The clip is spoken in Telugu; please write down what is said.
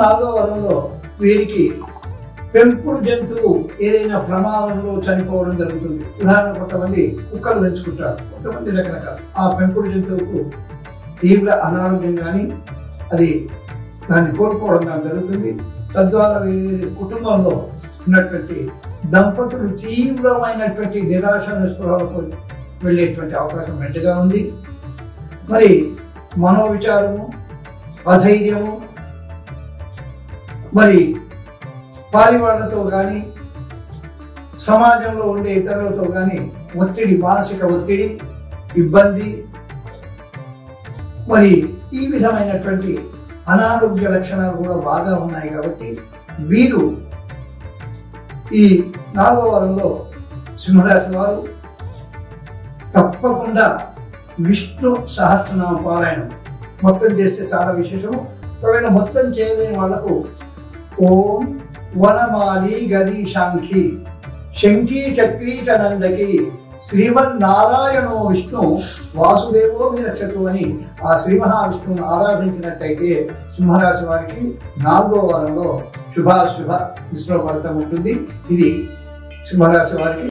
నాలుగో వారంలో వీరికి పెంపుడు జంతువు ఏదైనా ప్రమాదంలో చనిపోవడం జరుగుతుంది. ఉదాహరణ కొంతమంది కుక్కలు పెంచుకుంటారు, కొంతమంది రకరకాల ఆ పెంపుడు జంతువుకు తీవ్ర అనారోగ్యం కానీ అది దాన్ని కోల్పోవడం కానీ జరుగుతుంది. తద్వారా కుటుంబంలో ఉన్నటువంటి దంపతులు తీవ్రమైనటువంటి నిరాశ నిస్పృహలకు వెళ్ళేటువంటి అవకాశం మెండుగా ఉంది. మరి మనోవిచారము, అధైర్యము, మరి పారివాళ్లతో కానీ సమాజంలో ఉండే ఇతరులతో కానీ ఒత్తిడి, మానసిక ఒత్తిడి, ఇబ్బంది, మరి ఈ విధమైనటువంటి అనారోగ్య లక్షణాలు కూడా బాగా ఉన్నాయి. కాబట్టి వీరు ఈ నాలుగో వారంలో సింహరాశి వారు తప్పకుండా విష్ణు సహస్రనామ పారాయణం మొత్తం చేస్తే చాలా విశేషము. ఒకవేళ మొత్తం చేయలేని వాళ్లకు ఓం వనమాలి గరీశాంఖి శంఖీ చక్రీ చనందకి శ్రీమన్నారాయణో విష్ణు వాసుదేవో విరక్షతు అని ఆ శ్రీ మహావిష్ణువును ఆరాధించినట్టయితే సింహరాశి వారికి నాలుగో వారంలో శుభాశుభ మిశ్రమ ఫలితం ఉంటుంది. ఇది సింహరాశి వారికి